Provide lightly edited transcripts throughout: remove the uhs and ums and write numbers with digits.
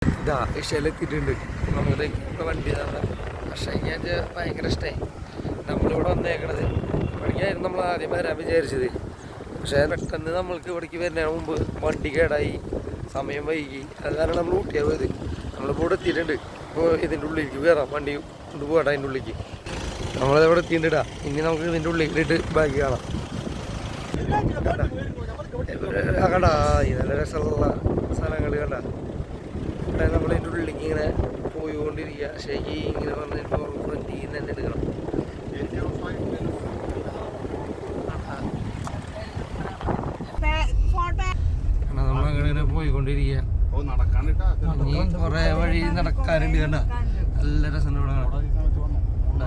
ഇതാ ഏഷ്യയിലെത്തിയിട്ടുണ്ട്. നമുക്ക് വണ്ടി തന്നെ. പക്ഷേ ഞാൻ ഭയങ്കര ഇഷ്ടമായി നമ്മളിവിടെ വന്നേക്കണത്. ഇവിടേക്കായിരുന്നു നമ്മൾ ആദ്യം വരാൻ വിചാരിച്ചത്. പക്ഷേ പെട്ടെന്ന് നമ്മൾക്ക് ഇവിടേക്ക് വരുന്നതിന് മുമ്പ് വണ്ടി കേടായി, സമയം വൈകി. അത് കാരണം നമ്മൾ ഊട്ടിയാണ് പോയത്. നമ്മളിപ്പോൾ ഇവിടെ എത്തിയിട്ടുണ്ട്. ഇപ്പോൾ ഇതിൻ്റെ ഉള്ളിലേക്ക് കയറാം, വണ്ടി കൊണ്ട് പോകട്ടെ അതിൻ്റെ ഉള്ളിലേക്ക്. നമ്മളിവിടെ എത്തിയിട്ടാ. ഇനി നമുക്ക് ഇതിൻ്റെ ഉള്ളിലേക്ക് ബാക്കി കാണാം. കണ്ടാ നല്ല രസമുള്ള സ്ഥലങ്ങൾ കണ്ട. ഇവിടെ നമ്മളിതിൻ്റെ ഉള്ളിലേക്ക് ഇങ്ങനെ പോയിക്കൊണ്ടിരിക്കുക. ശരി ഇങ്ങനെ പറഞ്ഞിപ്പോൾ ഫ്രണ്ടിൽ നിന്ന് തന്നെ എടുക്കണം. നമ്മളങ്ങനെ പോയിക്കൊണ്ടിരിക്കുക. ഇനി കുറേ വഴി നടക്കാനുണ്ട്. കണ്ട നല്ല രസം ഇവിടെ.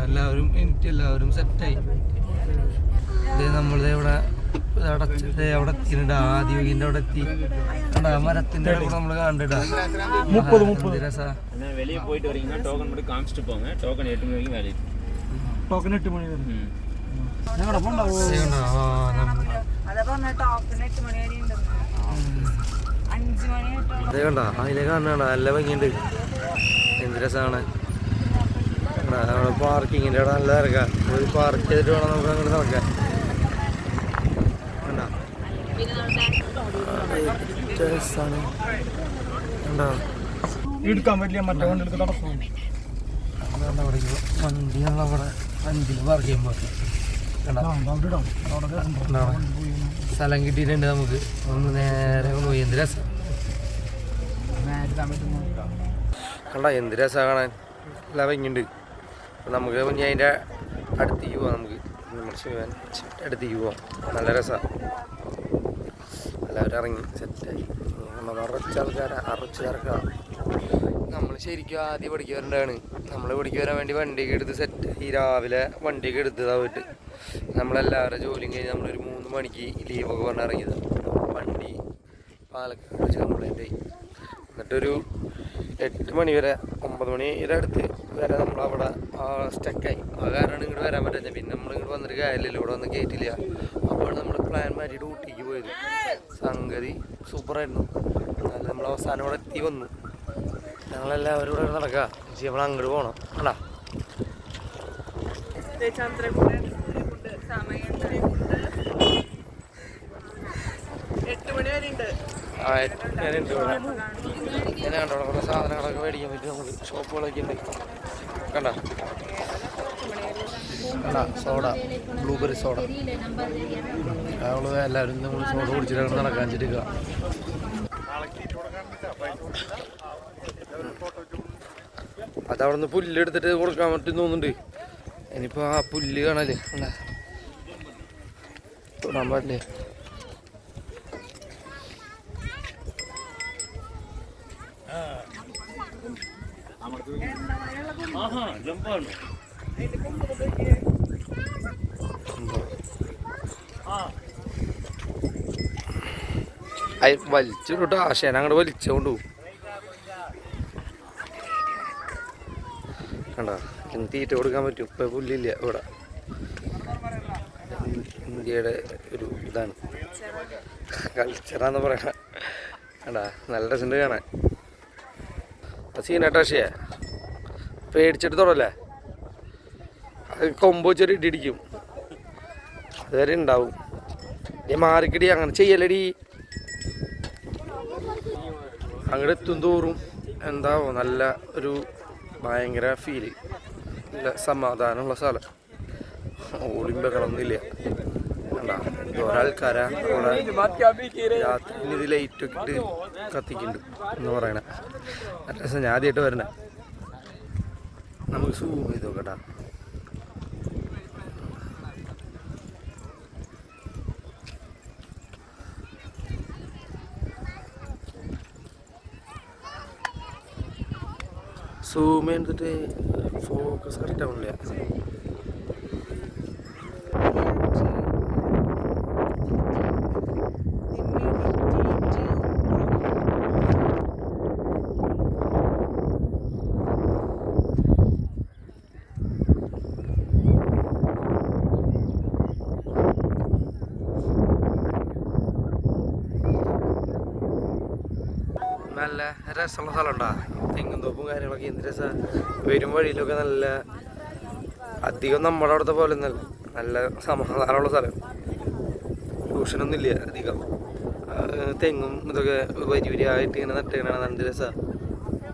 എല്ലാവരും എല്ലാവരും സെറ്റായി. നമ്മളിത് ഇവിടെ അവിടെ എത്തിയിട്ടുണ്ട്. ആദ്യോഗിന്റെ അവിടെ എത്തി. മരത്തിന്റെ കൂടെ നമ്മള് കണ്ടിട്ടാ. 30 രസാ. வெளியே போயிட்டு வரீங்கன்னா டோக்கன் மட்டும் காமிச்சிட்டு போங்க. டோக்கன் 8 மணி வரைக்கும் வேலை. ടോക്കൺ 8 മണി വരെ. കണ്ട അതിലെ കാണാണ്. നല്ല ഭംഗിയുണ്ട്. എന്ത് രസമാണ്. പാർക്കിങ്ങിന്റെ അവിടെ നല്ല ഇറക്കാം. ഒരു പാർക്ക് ചെയ്തിട്ട് വേണം നമുക്ക് അങ്ങനെ നടക്കാൻ. എടുക്കാൻ പറ്റില്ല. മറ്റേ വണ്ടി എടുത്ത് തടസ്സം. വണ്ടി നമ്മളവിടെ വണ്ടിയിൽ പാർക്ക് ചെയ്യുമ്പോൾ സ്ഥലം കിട്ടിയിട്ടുണ്ട്. നമുക്ക് ഒന്ന് നേരെ പോയി. എന്ത് രസം കണ്ട. എന്ത് രസമാണ് കാണാൻ. നല്ല ഭംഗിയുണ്ട്. നമുക്ക് ഇനി അതിൻ്റെ അടുത്തേക്ക് പോവാം. നമുക്ക് നമ്മുടെ ശിവൻ അടുത്തേക്ക് പോവാം. നല്ല രസമാണ്. എല്ലാവരും ഇറങ്ങി സെറ്റായി. അറച്ച ആൾക്കാരെ അറച്ച് ചേർക്കുക. നമ്മൾ ശരിക്കും ആദ്യം പഠിക്കാൻ വരേണ്ടതാണ്. നമ്മൾ പഠിക്കാൻ വരാൻ വേണ്ടി വണ്ടിയൊക്കെ എടുത്ത് സെറ്റായി. രാവിലെ വണ്ടിയൊക്കെ എടുത്തതാണ് പോയിട്ട്. നമ്മളെല്ലാവരും ജോലിയും കഴിഞ്ഞ് നമ്മളൊരു 3 മണിക്ക് ലീവൊക്കെ പറഞ്ഞ് ഇറങ്ങിയത്. വണ്ടി പാലക്കാട് വെച്ച് കംപ്ലൈൻ്റ് ആയി. എന്നിട്ടൊരു 8 മണി വരെ 9 മണി വരെ അടുത്ത് വരെ നമ്മളവിടെ സ്റ്റക്കായി. ആ കാരണമാണ് ഇങ്ങോട്ട് വരാൻ പറ്റുന്നത്. പിന്നെ നമ്മളിങ്ങോട്ട് വന്നിട്ട് കാര്യമില്ലല്ലോ, ഇവിടെ വന്ന് കയറ്റില്ല. അപ്പോൾ നമ്മൾ പ്ലാൻ മാറ്റിയിട്ട് ഊട്ടിക്ക് പോയത്. സംഗതി സൂപ്പറായിരുന്നു. നല്ല നമ്മൾ അവസാനം ഇവിടെ എത്തി വന്നു. ഞങ്ങളെല്ലാവരും ഇവിടെ നടക്കുക. പക്ഷേ നമ്മൾ അങ്ങോട്ട് പോകണം. അടാ ആ 8 മണി ഉണ്ട് ഇവിടെ. ഇങ്ങനെ കണ്ടോ കുറേ സാധനങ്ങളൊക്കെ മേടിക്കാൻ പറ്റും. നമുക്ക് ഷോപ്പുകളൊക്കെ ഉണ്ട്. കണ്ട കണ്ട സോഡ, ബ്ലൂബെറി സോഡ. എല്ലാവരും നമ്മൾ സോഡ കുടിച്ചിട്ട് നടക്കാൻ ചിരിക്കുക. അതവിടെ നിന്ന് പുല്ലെടുത്തിട്ട് കൊടുക്കാൻ പറ്റും തോന്നുന്നുണ്ട്. ഇനിയിപ്പോൾ ആ പുല്ല് കാണല്ലേ തൊടാൻ പാടില്ലേ. വലിച്ചിട്ട് ആശയന അങ്ങോട്ട് വലിച്ചോണ്ട് പോകും. കണ്ടോ ഇന്ന് തീറ്റ കൊടുക്കാൻ പറ്റും. ഇപ്പം പുല്ലില്ല ഇവിടെ. ഇന്ത്യയുടെ ഒരു ഇതാണ്, കൾച്ചറാന്ന് പറയണ. കണ്ടാ നല്ല രസമുണ്ട് കാണാൻ. സീനായിട്ട് ആശയ പേടിച്ചിട്ട് തൊടല്ലേ. അത് കൊമ്പ് വെച്ചൊരു ഇടിക്കും. അതുവരെ ഉണ്ടാവും. നീ മാറിക്കിടി അങ്ങനെ ചെയ്യലടി. അങ്ങോട്ട് എത്തും തോറും എന്താവോ നല്ല ഒരു ഭയങ്കര ഫീല്. നല്ല സമാധാനമുള്ള സ്ഥലം. ഓളിമ്പകളൊന്നുമില്ല. കണ്ടാ ഒരാൾക്കാരാ രാത്രി ഇത് ലൈറ്റൊക്കെ ഇട്ട് കത്തിക്കുന്നുണ്ട് എന്ന് പറയണ. നല്ല രസം. ഞാൻ ആദ്യമായിട്ട് വരണേ. നമുക്ക് സൂം ചെയ്ത് നോക്കട്ടാ. സൂം ചെയ്തിട്ട് ഫോക്കസ് കറക്റ്റ് ആവണില്ല. നല്ല രസമുള്ള സ്ഥലം ഉണ്ടാ, തെങ്ങും തോപ്പും കാര്യങ്ങളൊക്കെ എന്ത് രസമാണ്. വരും വഴിയിലൊക്കെ നല്ല, അധികം നമ്മുടെ അവിടുത്തെ പോലെ ഒന്നല്ല, നല്ല സമാധാനമുള്ള സ്ഥലം. ട്യൂഷനൊന്നും ഇല്ല അധികം. തെങ്ങും ഇതൊക്കെ വരി വരിയായിട്ട് ഇങ്ങനെ നട്ടിങ്ങനെ എന്ത് രസമാണ്.